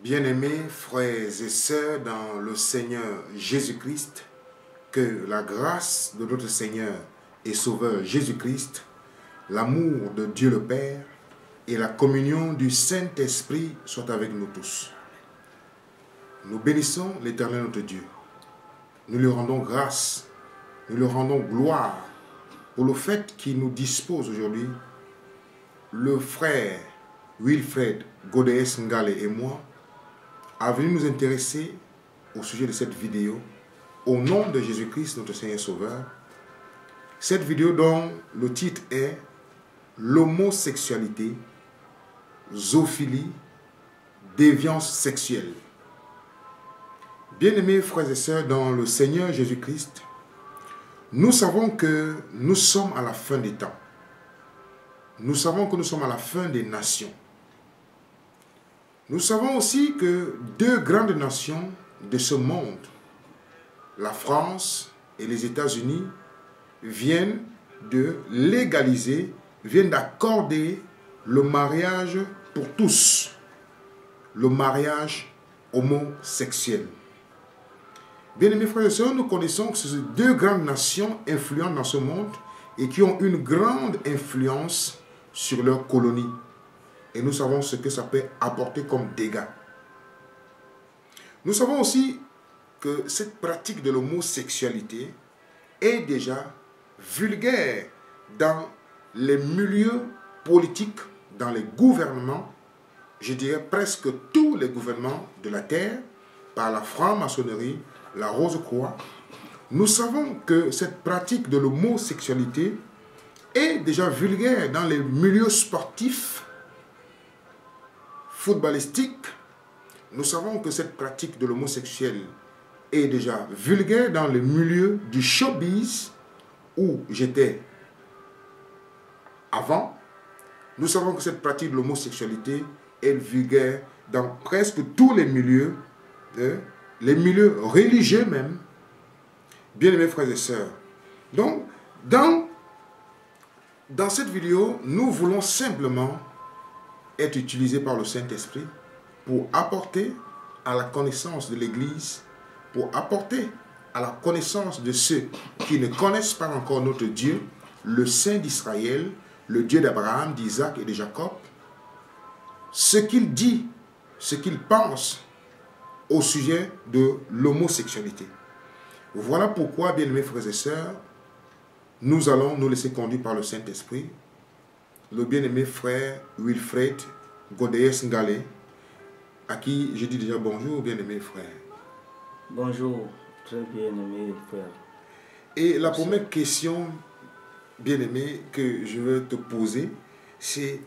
Bien-aimés frères et sœurs dans le Seigneur Jésus-Christ, que la grâce de notre Seigneur et Sauveur Jésus-Christ, l'amour de Dieu le Père et la communion du Saint-Esprit soient avec nous tous. Nous bénissons l'Éternel notre Dieu. Nous lui rendons grâce, nous lui rendons gloire pour le fait qu'il nous dispose aujourd'hui, le frère Wilfred Godéès Ngale et moi, à venir nous intéresser au sujet de cette vidéo, au nom de Jésus-Christ, notre Seigneur Sauveur. Cette vidéo dont le titre est l'homosexualité, zoophilie, déviance sexuelle. Bien-aimés frères et sœurs dans le Seigneur Jésus-Christ, nous savons que nous sommes à la fin des temps. Nous savons que nous sommes à la fin des nations. Nous savons aussi que deux grandes nations de ce monde, la France et les États-Unis, viennent de légaliser, viennent d'accorder le mariage pour tous, le mariage homosexuel. Bien-aimés frères et sœurs, nous connaissons que ce sont deux grandes nations influentes dans ce monde et qui ont une grande influence sur leurs colonies. Et nous savons ce que ça peut apporter comme dégâts. Nous savons aussi que cette pratique de l'homosexualité est déjà vulgaire dans les milieux politiques, dans les gouvernements, je dirais presque tous les gouvernements de la terre, par la franc-maçonnerie, la Rose-Croix. Nous savons que cette pratique de l'homosexualité est déjà vulgaire dans les milieux sportifs, footballistiques. Nous savons que cette pratique de l'homosexuel est déjà vulgaire dans le milieu du showbiz où j'étais avant. Nous savons que cette pratique de l'homosexualité est vulgaire dans presque tous les milieux religieux même. Bien-aimés frères et sœurs. Donc, dans cette vidéo, nous voulons simplement être utilisés par le Saint-Esprit pour apporter à la connaissance de l'Église, pour apporter à la connaissance de ceux qui ne connaissent pas encore notre Dieu, le Saint d'Israël, le Dieu d'Abraham, d'Isaac et de Jacob, ce qu'il dit, ce qu'il pense au sujet de l'homosexualité. Voilà pourquoi, bien-aimés frères et sœurs, nous allons nous laisser conduire par le Saint-Esprit. Le bien-aimé frère Wilfred Godéès Ngale, à qui je dis déjà bonjour, bien-aimé frère. Bonjour, très bien-aimé frère. Et la première question, bien-aimé, que je veux te poser, c'est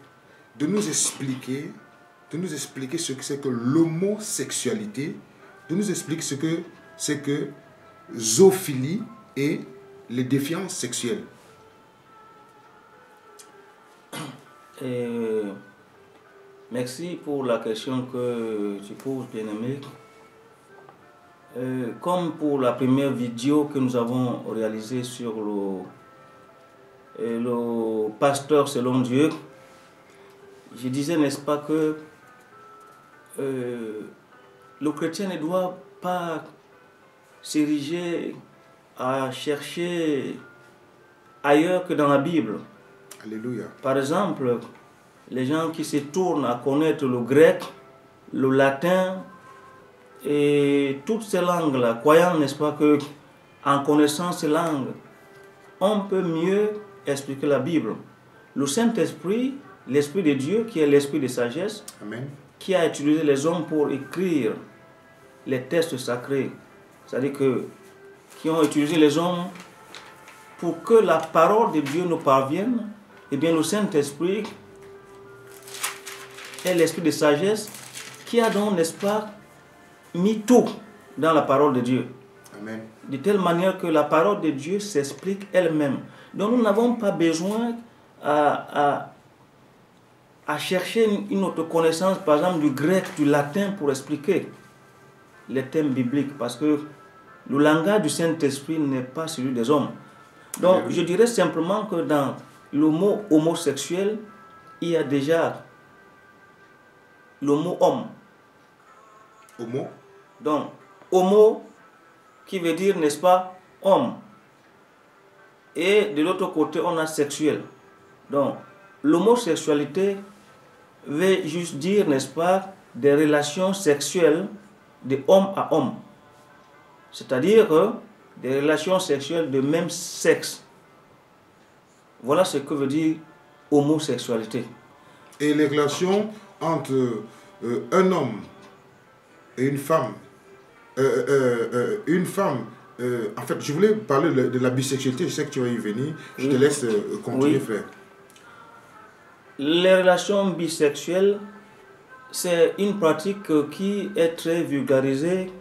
de nous expliquer ce que c'est que l'homosexualité, de nous expliquer ce que c'est que zoophilie et les déviances sexuelles. Merci pour la question que tu poses, bien-aimé. Comme pour la première vidéo que nous avons réalisée sur le pasteur selon Dieu, je disais, n'est-ce pas, que le chrétien ne doit pas s'ériger à chercher ailleurs que dans la Bible. Alléluia. Par exemple, les gens qui se tournent à connaître le grec, le latin et toutes ces langues-là, croyant, n'est-ce pas, que en connaissant ces langues, on peut mieux expliquer la Bible. Le Saint-Esprit, l'Esprit de Dieu, qui est l'Esprit de sagesse, Amen, qui a utilisé les hommes pour écrire les textes sacrés, c'est-à-dire que qui ont utilisé les hommes pour que la parole de Dieu nous parvienne, eh bien le Saint-Esprit est l'Esprit de sagesse qui a donc, n'est-ce pas, mis tout dans la parole de Dieu. Amen. De telle manière que la parole de Dieu s'explique elle-même. Donc nous n'avons pas besoin à chercher une autre connaissance, par exemple du grec, du latin, pour expliquer les thèmes bibliques, parce que le langage du Saint-Esprit n'est pas celui des hommes. Donc je dirais simplement que dans le mot homosexuel, il y a déjà le mot homme. Homo. Donc, homo, qui veut dire, n'est-ce pas, homme. Et de l'autre côté, on a sexuel. Donc, l'homosexualité veut juste dire, n'est-ce pas, des relations sexuelles de homme à homme. C'est-à-dire des relations sexuelles de même sexe. Voilà ce que veut dire homosexualité. Et les relations entre un homme et une femme, en fait, je voulais parler de la bisexualité, je sais que tu vas y venir, je te laisse continuer, frère. Les relations bisexuelles, c'est une pratique qui est très vulgarisée,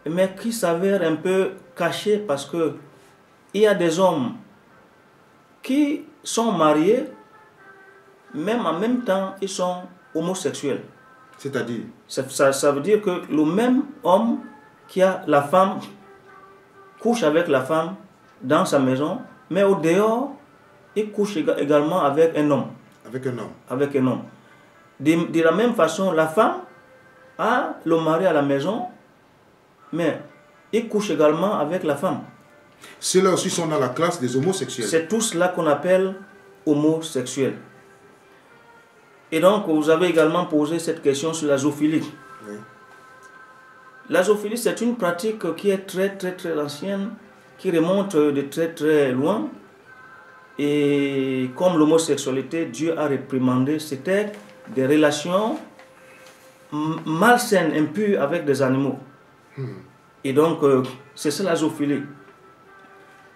mais qui s'avère un peu cachée parce que il y a des hommes qui sont mariés, même en même temps, ils sont homosexuels. C'est-à-dire? Ça veut dire que le même homme qui a la femme couche avec la femme dans sa maison, mais au dehors, il couche également avec un homme. Avec un homme. Avec un homme. De la même façon, la femme a le mari à la maison, mais il couche également avec la femme. Ceux-là aussi sont dans la classe des homosexuels. C'est tout cela qu'on appelle homosexuels. Et donc, vous avez également posé cette question sur la zoophilie. Oui. La zoophilie, c'est une pratique qui est très ancienne, qui remonte de très loin. Et comme l'homosexualité, Dieu a réprimandé, c'était des relations malsaines, impures avec des animaux. Et donc, c'est ça la zoophilie.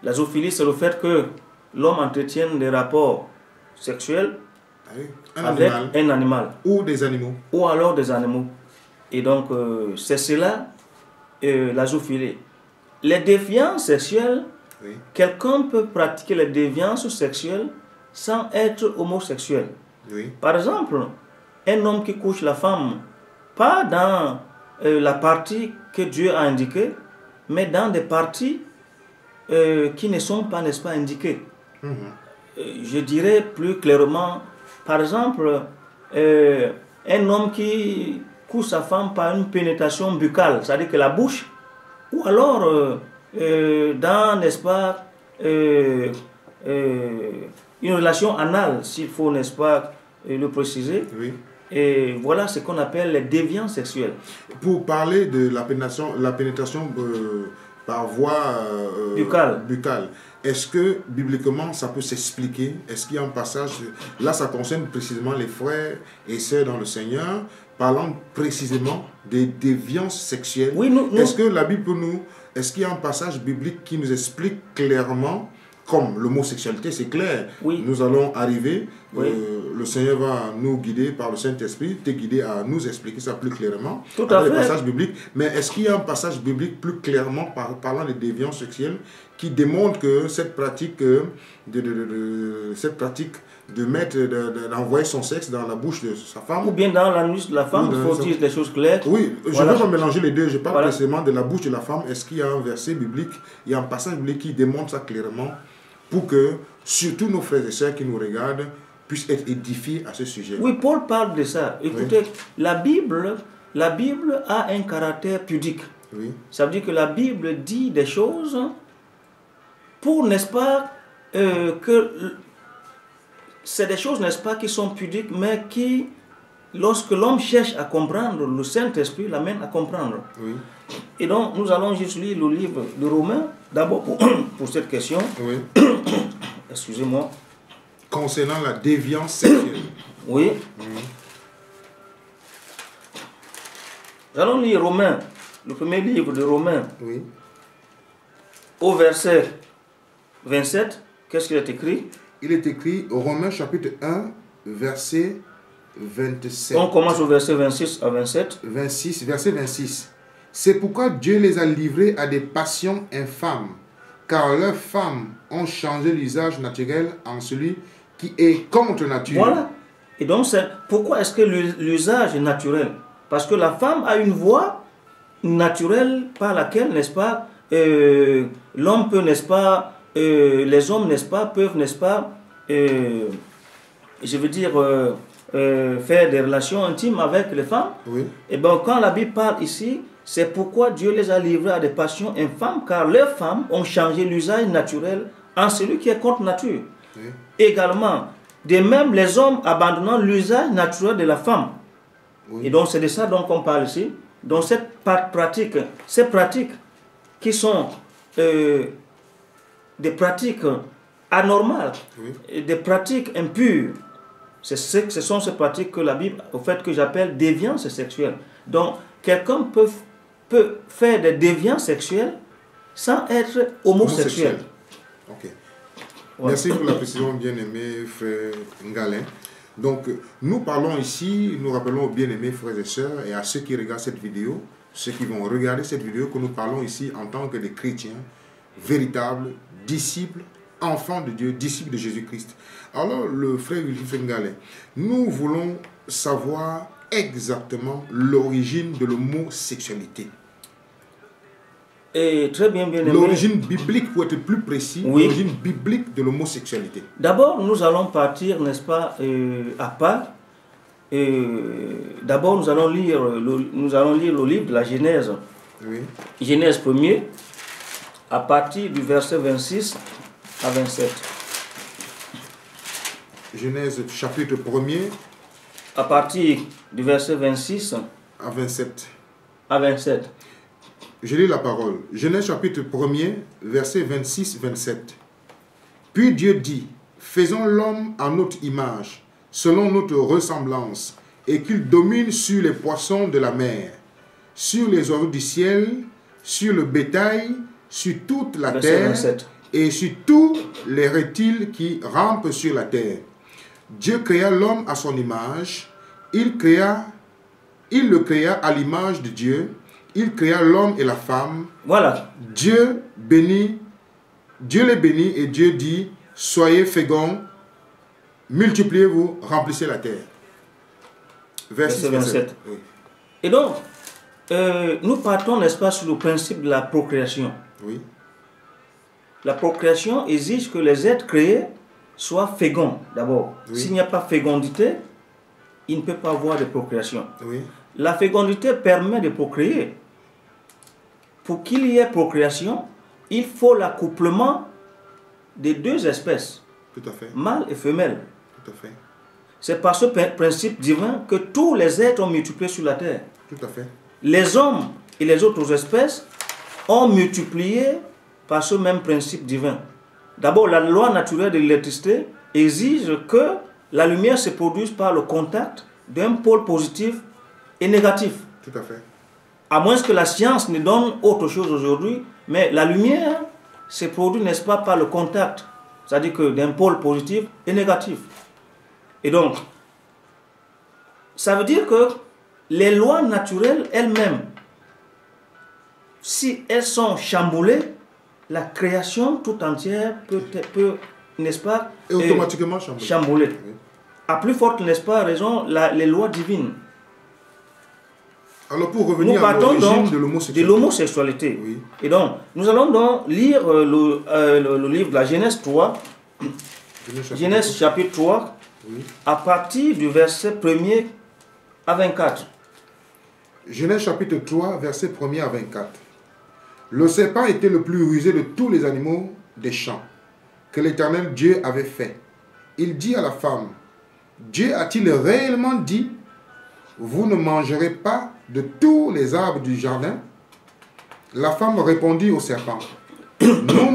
La zoophilie, c'est le fait que l'homme entretienne des rapports sexuels avec un animal. Ou des animaux. Ou alors des animaux. Et donc, c'est cela, la zoophilie. Les déviances sexuelles, oui. Quelqu'un peut pratiquer les déviances sexuelles sans être homosexuel. Oui. Par exemple, un homme qui couche la femme, pas dans la partie que Dieu a indiquée, mais dans des parties qui ne sont pas, n'est-ce pas, indiquées. Je dirais plus clairement, par exemple, un homme qui couche sa femme par une pénétration buccale, c'est-à-dire que la bouche, ou alors dans, n'est-ce pas, une relation anale, s'il faut, n'est-ce pas, le préciser. Oui. Et voilà ce qu'on appelle les déviances sexuelles. Pour parler de la pénétration par voie buccale, est-ce que bibliquement ça peut s'expliquer? Est-ce qu'il y a un passage, là ça concerne précisément les frères et sœurs dans le Seigneur, parlant précisément des déviances sexuelles? Oui, est-ce que la Bible peut est-ce qu'il y a un passage biblique qui nous explique clairement, comme l'homosexualité, c'est clair, oui. Nous allons arriver, oui. Le Seigneur va nous guider par le Saint-Esprit, te guider à nous expliquer ça plus clairement, tout à fait. Les passages bibliques. Mais est-ce qu'il y a un passage biblique plus clairement parlant des déviances sexuelles qui démontre que cette pratique d'envoyer son sexe dans la bouche de sa femme, ou bien dans l'anus de la femme, il faut dire des choses claires. Oui, je ne veux pas mélanger les deux, je parle précisément de la bouche de la femme. Est-ce qu'il y a un verset biblique, il y a un passage biblique qui démontre ça clairement pour que, surtout nos frères et sœurs qui nous regardent, puissent être édifiés à ce sujet? Oui, Paul parle de ça. Écoutez, oui. La Bible a un caractère pudique. Oui. Ça veut dire que la Bible dit des choses pour, n'est-ce pas, que c'est des choses, n'est-ce pas, qui sont pudiques, mais qui, lorsque l'homme cherche à comprendre, le Saint-Esprit l'amène à comprendre. Oui. Et donc, nous allons juste lire le livre de Romains, d'abord pour cette question. Oui. Excusez-moi. Concernant la déviance sexuelle. Oui. Nous allons lire Romains, le premier livre de Romains. Oui. Au verset 27, qu'est-ce qu'il est écrit? Il est écrit Romains chapitre 1, verset 27. On commence au verset 26 à 27. 26, verset 26. C'est pourquoi Dieu les a livrés à des passions infâmes, car leurs femmes ont changé l'usage naturel en celui qui est contre nature. Voilà. Et donc, pourquoi est-ce que l'usage est naturel? Parce que la femme a une voie naturelle par laquelle, n'est-ce pas, l'homme peut, n'est-ce pas, les hommes, n'est-ce pas, peuvent, n'est-ce pas, je veux dire, faire des relations intimes avec les femmes. Oui. Et bien, quand la Bible parle ici, c'est pourquoi Dieu les a livrés à des passions infâmes, car leurs femmes ont changé l'usage naturel en celui qui est contre nature. Oui. Également, de même, les hommes abandonnant l'usage naturel de la femme. Oui. Et donc, c'est de ça dont on parle ici. Donc, ces pratiques qui sont des pratiques anormales, Oui. des pratiques impures, ce sont ces pratiques que la Bible, au fait, que j'appelle déviance sexuelle. Donc, quelqu'un peut faire des déviances sexuelles sans être homosexuel. Ok. Ouais. Merci pour la précision, bien-aimé frère Ngalin. Donc, nous parlons ici, nous rappelons aux bien-aimés frères et sœurs et à ceux qui regardent cette vidéo, ceux qui vont regarder cette vidéo, que nous parlons ici en tant que des chrétiens, véritables, disciples, enfants de Dieu, disciples de Jésus-Christ. Alors, le frère Wilfred Ngalin, nous voulons savoir exactement l'origine de l'homosexualité. Et très bien aimé. L'origine biblique, pour être plus précis, oui. L'origine biblique de l'homosexualité. D'abord, nous allons partir, n'est-ce pas, à part. D'abord, nous allons lire le livre de la Genèse. Oui. Genèse 1er, à partir du verset 26 à 27. Genèse chapitre 1er. À partir du verset 26 à 27. À 27. Je lis la parole. Genèse chapitre 1er, verset 26-27. Puis Dieu dit, faisons l'homme à notre image, selon notre ressemblance, et qu'il domine sur les poissons de la mer, sur les oiseaux du ciel, sur le bétail, sur toute la verset terre, 27. Et sur tous les reptiles qui rampent sur la terre. Dieu créa l'homme à son image, il le créa à l'image de Dieu, il créa l'homme et la femme. Voilà. Dieu les bénit et Dieu dit, soyez féconds, multipliez-vous, remplissez la terre. Verset 27. Oui. Et donc, nous partons, n'est-ce pas, sur le principe de la procréation. Oui. La procréation exige que les êtres créés soient féconds, d'abord. Oui. S'il n'y a pas fécondité, il ne peut pas avoir de procréation. Oui. La fécondité permet de procréer. Pour qu'il y ait procréation, il faut l'accouplement des deux espèces, tout à fait, mâle et femelle. Tout à fait. C'est par ce principe divin que tous les êtres ont multiplié sur la terre. Tout à fait. Les hommes et les autres espèces ont multiplié par ce même principe divin. D'abord, la loi naturelle de l'électricité exige que la lumière se produise par le contact d'un pôle positif et négatif. Tout à fait. À moins que la science ne donne autre chose aujourd'hui, mais la lumière se produit, n'est-ce pas, par le contact, c'est-à-dire que d'un pôle positif et négatif. Et donc, ça veut dire que les lois naturelles elles-mêmes, si elles sont chamboulées, la création tout entière peut n'est-ce pas, et automatiquement chamboulée. Oui. À plus forte, n'est-ce pas, raison, les lois divines. Alors pour revenir à l'origine de l'homosexualité. Oui. Et donc, nous allons donc lire le livre de la Genèse 3, Genèse chapitre 3, oui. À partir du verset 1er à 24. Genèse chapitre 3, verset 1er à 24. Le serpent était le plus rusé de tous les animaux des champs que l'Éternel Dieu avait fait. Il dit à la femme, Dieu a-t-il réellement dit, vous ne mangerez pas de tous les arbres du jardin? La femme répondit au serpent, nous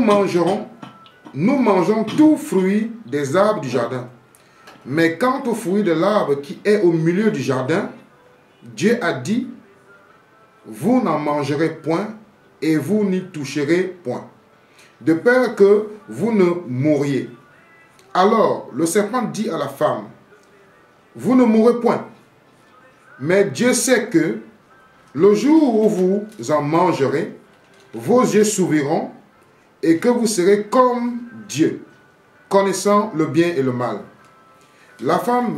mangeons tout fruit des arbres du jardin. Mais quant au fruit de l'arbre qui est au milieu du jardin, Dieu a dit, vous n'en mangerez point et vous n'y toucherez point, de peur que vous ne mouriez. Alors le serpent dit à la femme, vous ne mourrez point, mais Dieu sait que le jour où vous en mangerez, vos yeux s'ouvriront et que vous serez comme Dieu, connaissant le bien et le mal. La femme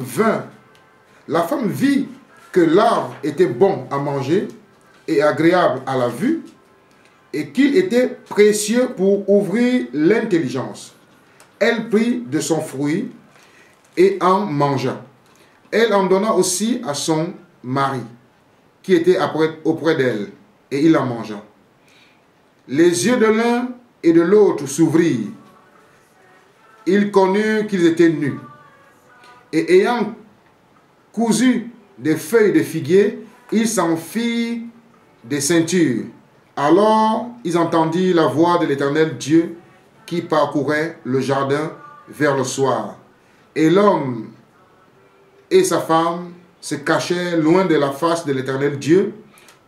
vit que l'arbre était bon à manger et agréable à la vue, et qu'il était précieux pour ouvrir l'intelligence. Elle prit de son fruit et en mangea. Elle en donna aussi à son mari, qui était auprès d'elle, et il en mangea. Les yeux de l'un et de l'autre s'ouvrirent. Ils connurent qu'ils étaient nus. Et ayant cousu des feuilles de figuier, ils s'en firent des ceintures. Alors ils entendirent la voix de l'Éternel Dieu qui parcourait le jardin vers le soir. Et l'homme et sa femme se cachaient loin de la face de l'Éternel Dieu,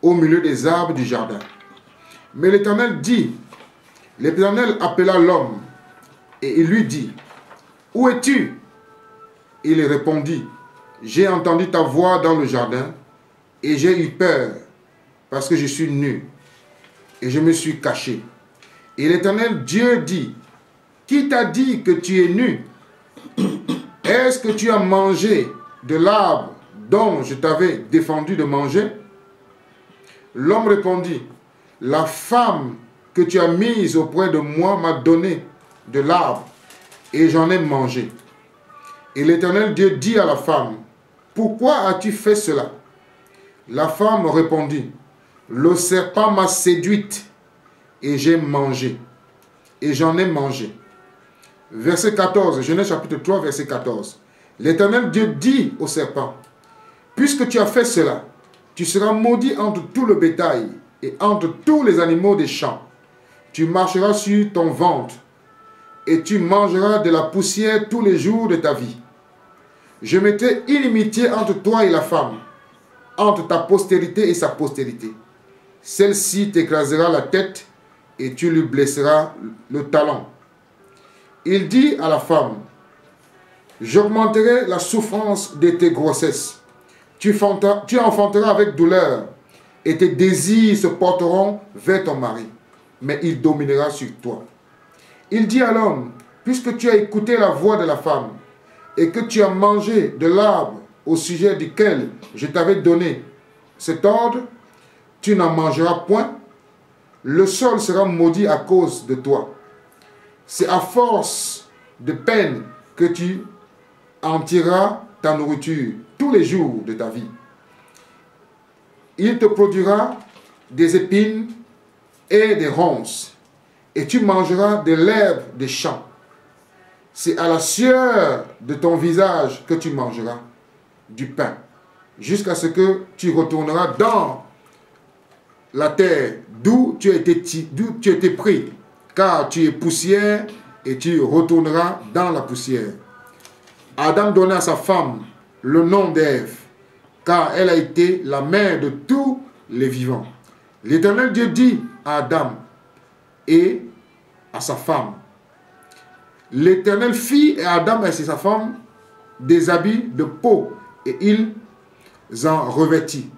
au milieu des arbres du jardin. Mais l'Éternel appela l'homme, et il lui dit, « Où es-tu » Il répondit, « J'ai entendu ta voix dans le jardin, et j'ai eu peur, parce que je suis nu, et je me suis caché. » Et l'Éternel Dieu dit, « Qui t'a dit que tu es nu? Est-ce que tu as mangé de l'arbre dont je t'avais défendu de manger? » L'homme répondit, « La femme que tu as mise auprès de moi m'a donné de l'arbre, et j'en ai mangé. » Et l'Éternel Dieu dit à la femme, « Pourquoi as-tu fait cela? » La femme répondit, « Le serpent m'a séduite, et j'ai mangé, et j'en ai mangé. » Verset 14, Genèse chapitre 3, verset 14. L'Éternel Dieu dit au serpent, « Puisque tu as fait cela, tu seras maudit entre tout le bétail et entre tous les animaux des champs. Tu marcheras sur ton ventre et tu mangeras de la poussière tous les jours de ta vie. Je mettrai inimitié entre toi et la femme, entre ta postérité et sa postérité. Celle-ci t'écrasera la tête et tu lui blesseras le talon. » Il dit à la femme, « J'augmenterai la souffrance de tes grossesses. Tu enfanteras avec douleur, et tes désirs se porteront vers ton mari, mais il dominera sur toi. » Il dit à l'homme, « Puisque tu as écouté la voix de la femme, et que tu as mangé de l'arbre au sujet duquel je t'avais donné cet ordre, tu n'en mangeras point. Le sol sera maudit à cause de toi. C'est à force de peine que tu en tireras ta nourriture tous les jours de ta vie. Il te produira des épines et des ronces, et tu mangeras de l'herbe des champs. C'est à la sueur de ton visage que tu mangeras du pain, jusqu'à ce que tu retourneras dans la terre d'où tu as été pris, car tu es poussière et tu retourneras dans la poussière. Adam donna à sa femme le nom d'Ève, car elle a été la mère de tous les vivants. L'Éternel Dieu dit à Adam et à sa femme, l'Éternel fit à Adam et à sa femme des habits de peau, et ils en revêtit.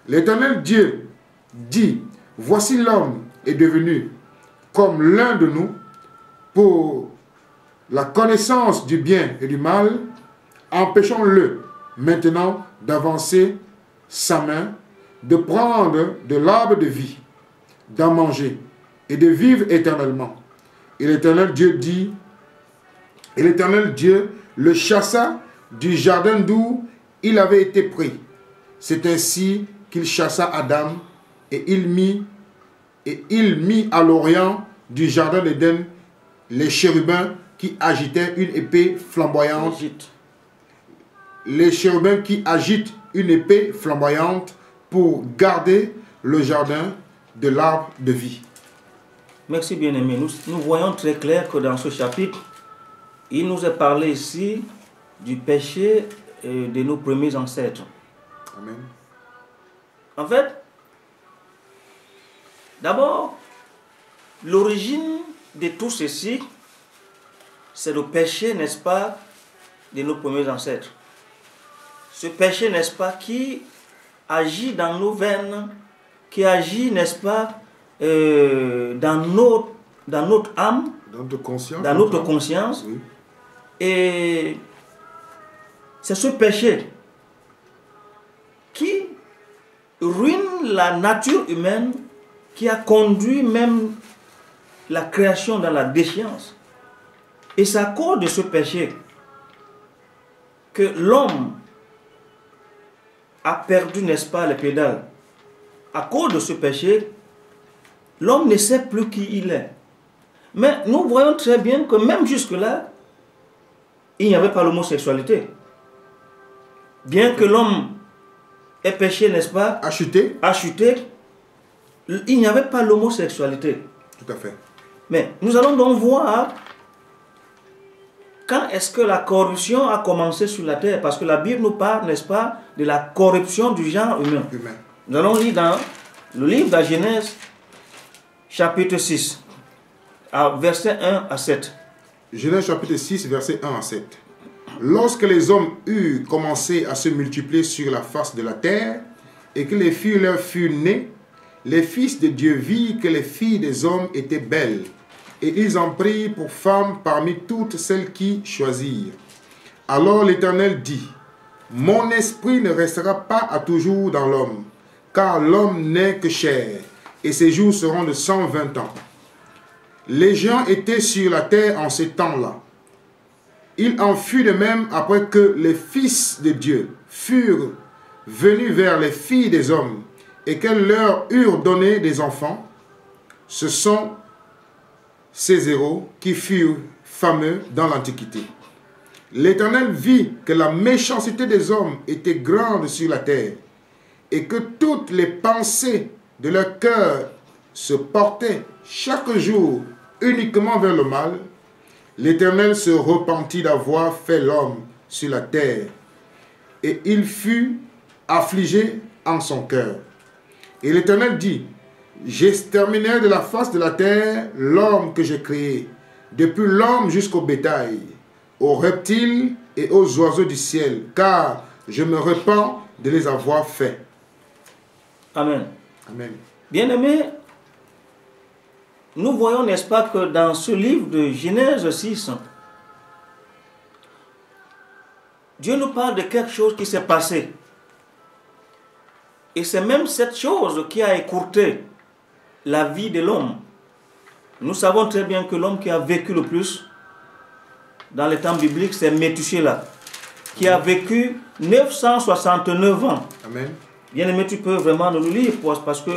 L'Éternel Dieu dit, voici l'homme est devenu comme l'un de nous pour la connaissance du bien et du mal. Empêchons-le maintenant d'avancer sa main, de prendre de l'arbre de vie, d'en manger et de vivre éternellement. Et l'Éternel Dieu dit, et l'Éternel Dieu le chassa du jardin d'où il avait été pris. C'est ainsi qu'il chassa Adam et il mit à l'orient du jardin d'Éden les chérubins qui agitaient une épée flamboyante. Les chérubins qui agitent une épée flamboyante pour garder le jardin de l'arbre de vie. Merci bien-aimé. Nous voyons très clair que dans ce chapitre, il nous est parlé ici du péché de nos premiers ancêtres. Amen. En fait, d'abord, l'origine de tout ceci, c'est le péché, n'est-ce pas, de nos premiers ancêtres. Ce péché, n'est-ce pas, qui agit dans nos veines, qui agit, n'est-ce pas, dans notre âme, dans notre conscience. Oui. Et c'est ce péché qui ruine la nature humaine, qui a conduit même la création dans la déchéance. Et c'est à cause de ce péché que l'homme a perdu, n'est-ce pas, les pédales. À cause de ce péché, l'homme ne sait plus qui il est. Mais nous voyons très bien que même jusque-là, il n'y avait pas l'homosexualité. Bien que l'homme ait péché, n'est-ce pas, A chuté. il n'y avait pas l'homosexualité. Tout à fait. Mais nous allons donc voir quand est-ce que la corruption a commencé sur la terre. Parce que la Bible nous parle, n'est-ce pas, de la corruption du genre humain. Nous allons lire dans le livre de la Genèse, chapitre 6, versets 1 à 7. Genèse chapitre 6, versets 1 à 7. Lorsque les hommes eurent commencé à se multiplier sur la face de la terre, et que les filles leur furent nées, les fils de Dieu virent que les filles des hommes étaient belles, et ils en prirent pour femmes parmi toutes celles qui choisirent. Alors l'Éternel dit, « Mon esprit ne restera pas à toujours dans l'homme, car l'homme n'est que chair, et ses jours seront de 120 ans. » Les gens étaient sur la terre en ces temps-là. Il en fut de même après que les fils de Dieu furent venus vers les filles des hommes et qu'elles leur eurent donné des enfants. Ce sont ces héros qui furent fameux dans l'Antiquité. L'Éternel vit que la méchanceté des hommes était grande sur la terre et que toutes les pensées de leur cœur se portaient chaque jour uniquement vers le mal. L'Éternel se repentit d'avoir fait l'homme sur la terre, et il fut affligé en son cœur. Et l'Éternel dit, j'exterminerai de la face de la terre l'homme que j'ai créé, depuis l'homme jusqu'au bétail, aux reptiles et aux oiseaux du ciel, car je me repens de les avoir faits. Amen. Amen. Bien-aimés, nous voyons, n'est-ce pas, que dans ce livre de Genèse 6, Dieu nous parle de quelque chose qui s'est passé. Et c'est même cette chose qui a écourté la vie de l'homme. Nous savons très bien que l'homme qui a vécu le plus dans les temps bibliques, c'est Méthusélah, qui a vécu 969 ans. Amen. Bien-aimé, tu peux vraiment nous lire parce que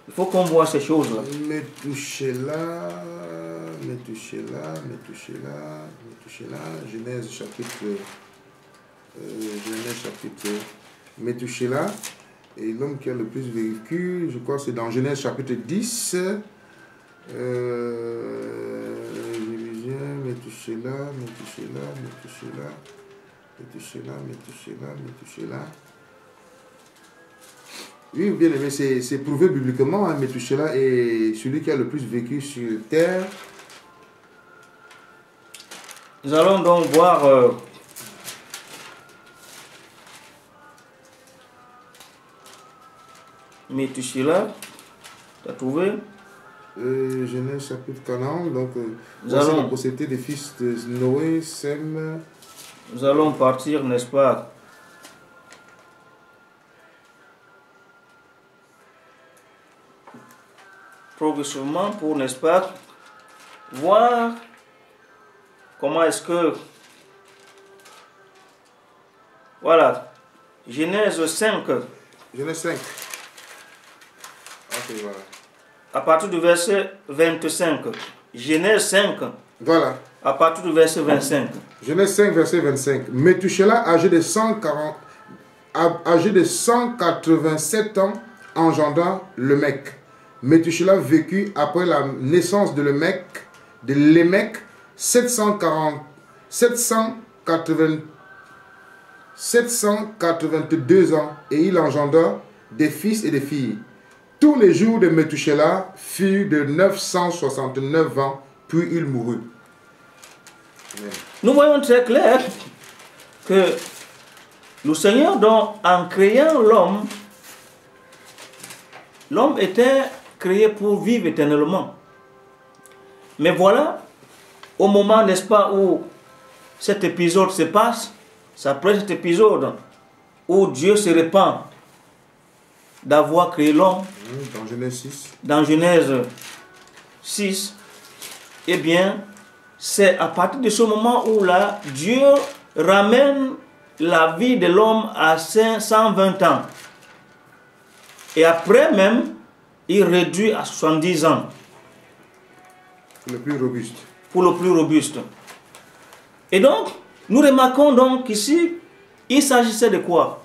il faut qu'on voit ces choses-là. Méthusélah, Genèse chapitre Méthusélah, et l'homme qui a le plus vécu, je crois que c'est dans Genèse chapitre 10. Méthusélah. Oui, bien aimé, c'est prouvé bibliquement, hein, Méthusélah est celui qui a le plus vécu sur terre. Nous allons donc voir Méthusélah. Tu as trouvé? Genèse chapitre 40, donc voici la postérité des fils de Noé, Sem. Nous allons partir, n'est-ce pas, progressivement pour, n'est-ce pas, voir comment est-ce que, voilà, Genèse 5. Genèse 5. Ok, voilà. À partir du verset 25. Genèse 5. Voilà. À partir du verset 25. Genèse 5, verset 25. Méthusélah, âgé de 187 ans, engenda Lémec. Méthusélah vécut après la naissance de Lémec 782 ans, et il engenda des fils et des filles. Tous les jours de Méthusélah furent de 969 ans, puis il mourut. Amen. Nous voyons très clair que le Seigneur, donc, en créant l'homme, l'homme était créé pour vivre éternellement. Mais voilà, au moment, n'est-ce pas, où cet épisode se passe, c'est après cet épisode où Dieu se répand d'avoir créé l'homme. Dans Genèse 6. Dans Genèse 6, eh bien, c'est à partir de ce moment où là, Dieu ramène la vie de l'homme à 120 ans. Et après même, il réduit à 70 ans. Le plus robuste. Pour le plus robuste. Et donc, nous remarquons donc ici, il s'agissait de quoi?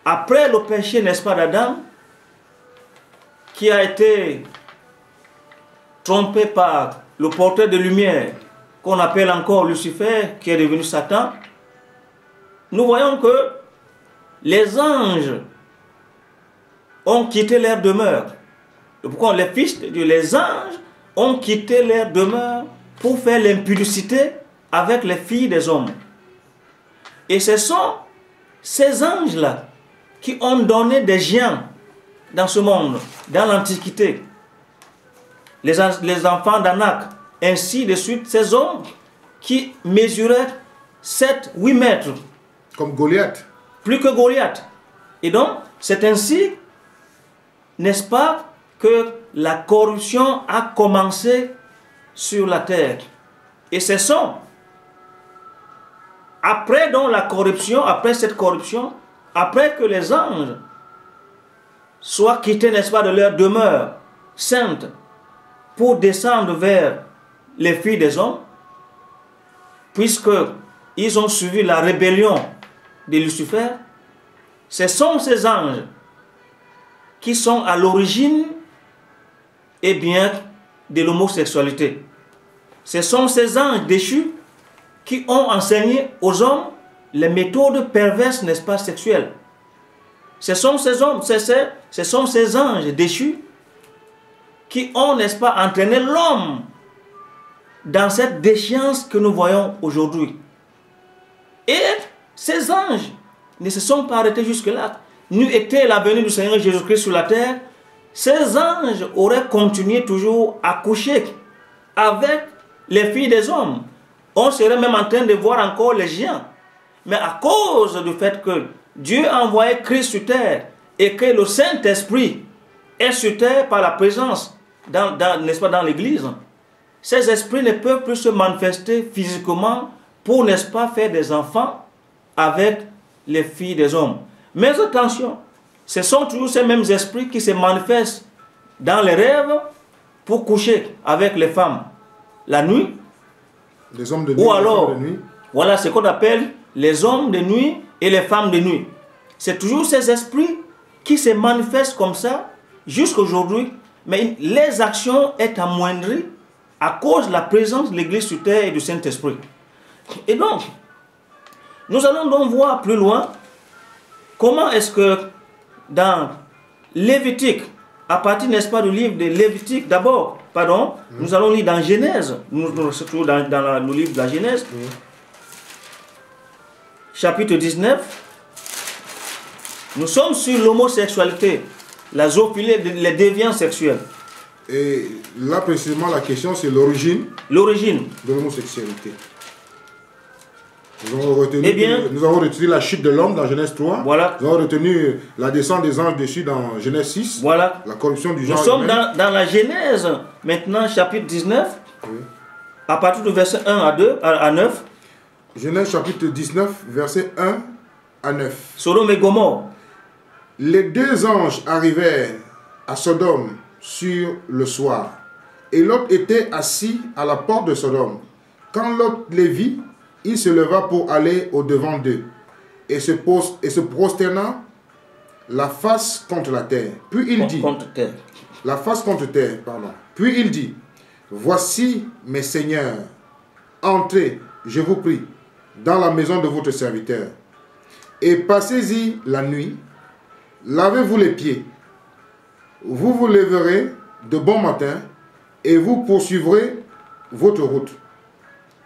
Après le péché, n'est-ce pas, d'Adam, qui a été trompé par le porteur de lumière, qu'on appelle encore Lucifer, qui est devenu Satan, nous voyons que les anges ont quitté leur demeure. Pourquoi les fils de Dieu, les anges ont quitté leur demeure pour faire l'impudicité avec les filles des hommes. Et ce sont ces anges-là qui ont donné des géants dans ce monde, dans l'Antiquité. Les enfants d'Anak, ainsi de suite, ces hommes qui mesuraient 7-8 mètres. Comme Goliath. Plus que Goliath. Et donc, c'est ainsi, n'est-ce pas, que la corruption a commencé sur la terre. Et ce sont, après donc la corruption, après cette corruption, après que les anges soient quittés, n'est-ce pas, de leur demeure sainte pour descendre vers les filles des hommes, puisqu'ils ont suivi la rébellion de Lucifer, ce sont ces anges qui sont à l'origine eh bien, de l'homosexualité. Ce sont ces anges déchus qui ont enseigné aux hommes les méthodes perverses, n'est-ce pas, sexuelles. Ce sont ces hommes, ce sont ces anges déchus qui ont, n'est-ce pas, entraîné l'homme dans cette déchéance que nous voyons aujourd'hui. Et ces anges ne se sont pas arrêtés jusque-là. N'eût été la venue du Seigneur Jésus-Christ sur la terre, ces anges auraient continué toujours à coucher avec les filles des hommes. On serait même en train de voir encore les géants. Mais à cause du fait que Dieu a envoyé Christ sur terre et que le Saint-Esprit est sur terre par la présence, n'est-ce pas, dans l'Église, ces esprits ne peuvent plus se manifester physiquement pour, n'est-ce pas, faire des enfants avec les filles des hommes. Mais attention, ce sont toujours ces mêmes esprits qui se manifestent dans les rêves pour coucher avec les femmes la nuit. Les hommes de nuit, ou alors, les femmes de nuit. Voilà ce qu'on appelle les hommes de nuit et les femmes de nuit. C'est toujours ces esprits qui se manifestent comme ça jusqu'à aujourd'hui, mais les actions sont amoindries à cause de la présence de l'Église sur terre et du Saint-Esprit. Et donc, nous allons donc voir plus loin comment est-ce que dans Lévitique, à partir, n'est-ce pas, du livre de Lévitique d'abord, pardon, nous allons lire dans Genèse, nous sommes toujours dans le livre de la Genèse, chapitre 19, nous sommes sur l'homosexualité, la zoophilie, les déviances sexuelles. Et là, précisément, la question, c'est l'origine de l'homosexualité. Nous avons retenu la chute de l'homme dans Genèse 3. Voilà. Nous avons retenu la descente des anges dessus dans Genèse 6. Voilà. La corruption du genre. Nous sommes dans la Genèse, maintenant, chapitre 19, à partir du verset 1 à 9. Genèse chapitre 19, verset 1 à 9. Sodome et Gomorrhe. Les deux anges arrivèrent à Sodome sur le soir, et Lot était assis à la porte de Sodome. Quand Lot les vit, il se leva pour aller au-devant d'eux, et se prosterna la face contre la terre. Puis il dit, la face contre terre, pardon. Puis il dit, voici mes seigneurs, entrez, je vous prie, dans la maison de votre serviteur, et passez-y la nuit, lavez-vous les pieds, vous vous lèverez de bon matin, et vous poursuivrez votre route.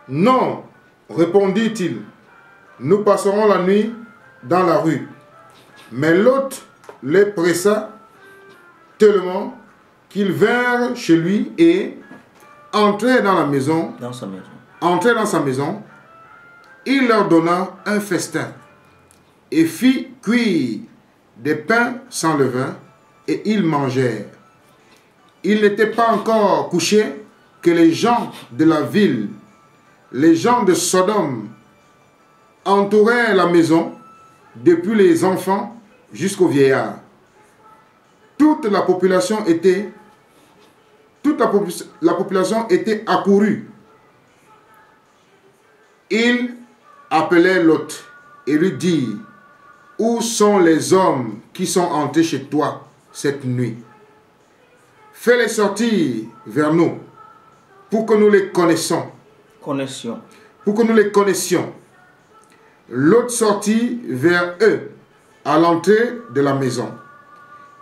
Non, répondit-il, nous passerons la nuit dans la rue. Mais l'hôte les pressa tellement qu'ils vinrent chez lui et entrèrent dans la maison. Entrèrent dans sa maison. Il leur donna un festin et fit cuire des pains sans levain, et ils mangèrent. Ils n'étaient pas encore couchés que les gens de la ville, les gens de Sodome, entouraient la maison, depuis les enfants jusqu'aux vieillards. Toute la population était accourue. Il appelait Lot et lui dit: où sont les hommes qui sont entrés chez toi cette nuit? Fais-les sortir vers nous pour que nous les connaissions. Pour que nous les connaissions. Lot sortit vers eux à l'entrée de la maison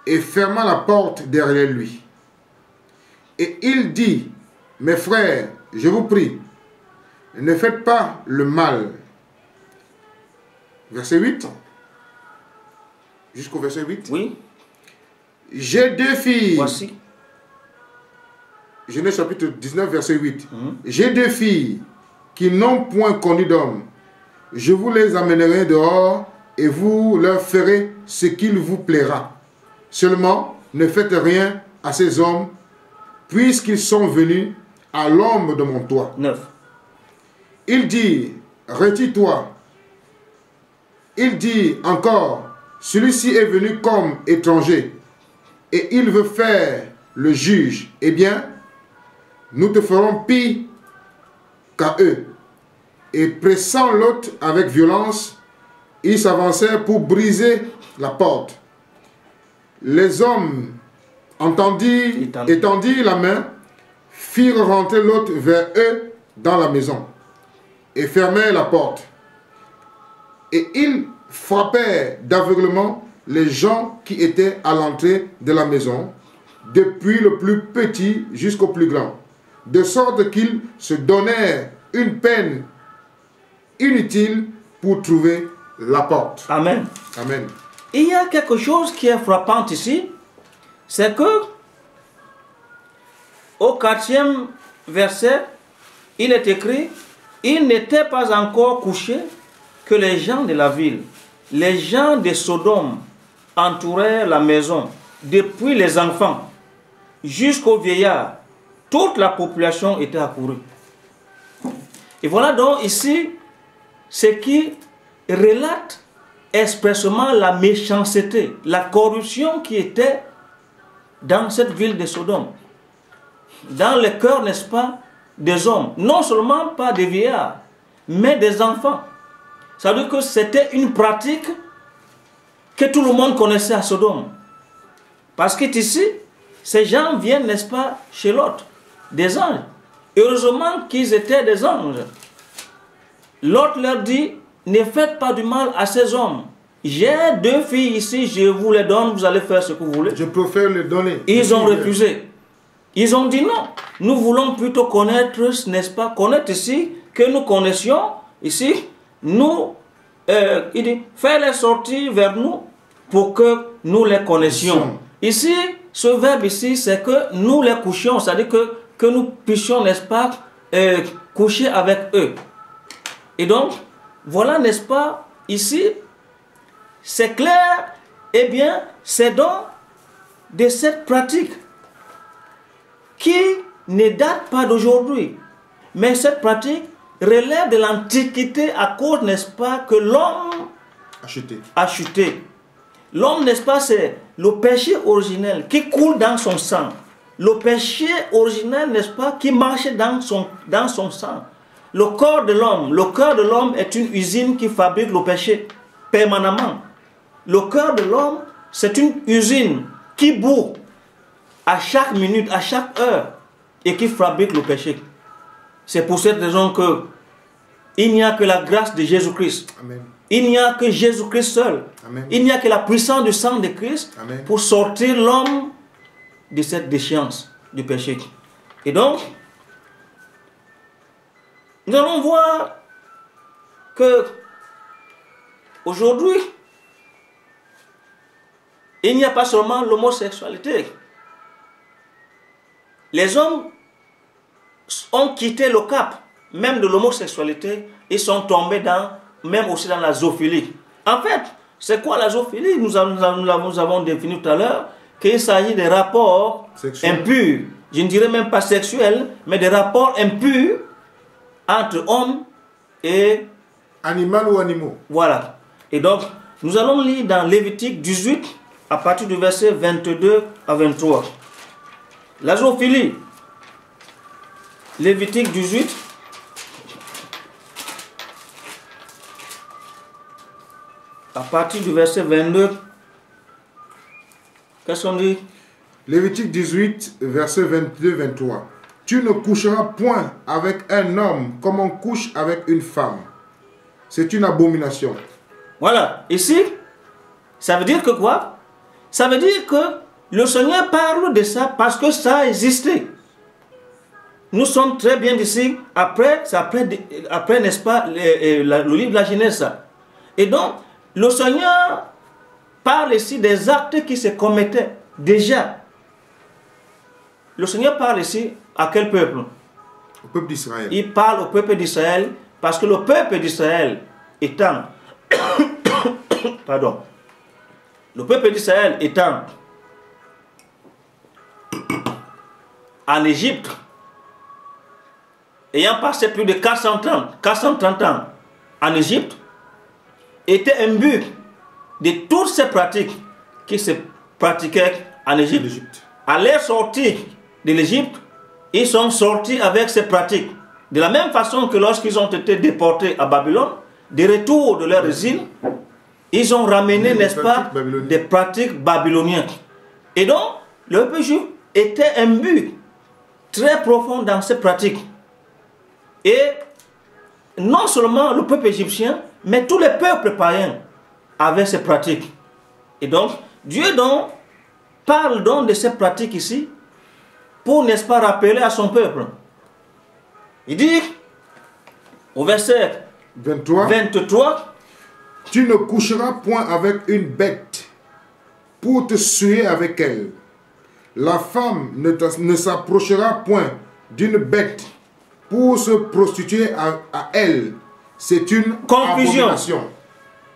et ferma la porte derrière lui. Et il dit: mes frères, je vous prie, ne faites pas le mal. Verset 8. Jusqu'au verset 8. Oui. J'ai 2 filles. Voici. Genèse chapitre 19, verset 8. J'ai 2 filles qui n'ont point connu d'homme. Je vous les amènerai dehors et vous leur ferez ce qu'il vous plaira. Seulement, ne faites rien à ces hommes, puisqu'ils sont venus à l'ombre de mon toit. 9. Il dit: retire-toi. Il dit encore: celui-ci est venu comme étranger et il veut faire le juge. Eh bien, nous te ferons pire qu'à eux. Et pressant l'autre avec violence, ils s'avancèrent pour briser la porte. Les hommes étendirent la main, firent rentrer l'autre vers eux dans la maison et fermèrent la porte. Et ils frappèrent d'aveuglement les gens qui étaient à l'entrée de la maison, depuis le plus petit jusqu'au plus grand, de sorte qu'ils se donnèrent une peine inutile pour trouver la porte. Amen. Amen. Il y a quelque chose qui est frappant ici, c'est que au 4e verset, il est écrit: il n'était pas encore couché que les gens de la ville, les gens de Sodome, entouraient la maison, depuis les enfants jusqu'aux vieillards. Toute la population était accourue. Et voilà donc ici ce qui relate expressément la méchanceté, la corruption qui était dans cette ville de Sodome. Dans le cœur, n'est-ce pas, des hommes. Non seulement pas des vieillards, mais des enfants. Ça veut dire que c'était une pratique que tout le monde connaissait à Sodome. Parce qu'ici, ces gens viennent, n'est-ce pas, chez l'autre, des anges. Heureusement qu'ils étaient des anges. L'autre leur dit: ne faites pas du mal à ces hommes. J'ai 2 filles ici, je vous les donne, vous allez faire ce que vous voulez. Je préfère les donner. Ils ont refusé. Ils ont dit non. Nous voulons plutôt connaître, n'est-ce pas, connaître ici, que nous connaissions ici. Nous, il dit, fais-les sortir vers nous pour que nous les connaissions. Ici, ce verbe ici, c'est que nous les couchions, c'est-à-dire que nous puissions, n'est-ce pas, coucher avec eux. Et donc, voilà, n'est-ce pas, ici, c'est clair, eh bien, c'est donc de cette pratique qui ne date pas d'aujourd'hui. Mais cette pratique relève de l'Antiquité à cause, n'est-ce pas, que l'homme a chuté. L'homme, n'est-ce pas, c'est le péché originel qui coule dans son sang. Le péché originel, n'est-ce pas, qui marche dans son sang. Le corps de l'homme est une usine qui fabrique le péché permanemment. Le cœur de l'homme, c'est une usine qui bourre à chaque minute, à chaque heure, et qui fabrique le péché. C'est pour cette raison que il n'y a que la grâce de Jésus-Christ. Il n'y a que Jésus-Christ seul. Amen. Il n'y a que la puissance du sang de Christ. Amen. Pour sortir l'homme de cette déchéance du péché. Et donc, nous allons voir que aujourd'hui, il n'y a pas seulement l'homosexualité. Les hommes ont quitté le cap, même de l'homosexualité, ils sont tombés même aussi dans la zoophilie. En fait, c'est quoi la zoophilie? Nous avons défini tout à l'heure qu'il s'agit des rapports impurs. Je ne dirais même pas sexuels, mais des rapports impurs entre hommes et Animal ou animaux. Voilà. Et donc, nous allons lire dans Lévitique 18, à partir du verset 22 à 23. La zoophilie. Lévitique 18. À partir du verset 22. Qu'est-ce qu'on dit? Lévitique 18, verset 22-23. Tu ne coucheras point avec un homme comme on couche avec une femme. C'est une abomination. Voilà. Ici, ça veut dire que quoi? Ça veut dire que le Seigneur parle de ça parce que ça a existé. Nous sommes très bien d'ici. Après, n'est-ce pas, le livre de la Genèse, ça. Et donc, le Seigneur parle ici des actes qui se commettaient déjà. Le Seigneur parle ici à quel peuple? Au peuple d'Israël. Il parle au peuple d'Israël parce que le peuple d'Israël étant... Pardon. Le peuple d'Israël étant en Égypte, ayant passé plus de 430 ans en Égypte, était imbu de toutes ces pratiques qui se pratiquaient en Égypte. À leur sortie de l'Égypte, ils sont sortis avec ces pratiques. De la même façon que lorsqu'ils ont été déportés à Babylone, de retour de leur exil, ils ont ramené, n'est-ce pas, des pratiques babyloniennes. Et donc, le peuple juif était imbu très profond dans ces pratiques. Et non seulement le peuple égyptien, mais tous les peuples païens avaient ces pratiques. Et donc, Dieu donc parle donc de ces pratiques ici pour, n'est-ce pas, rappeler à son peuple. Il dit au verset 23, tu ne coucheras point avec une bête pour te souiller avec elle. La femme ne s'approchera point d'une bête pour se prostituer à elle. C'est une confusion. Abomination.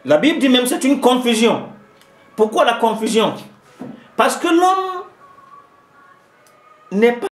La Bible dit même c'est une confusion. Pourquoi la confusion? Parce que l'homme n'est pas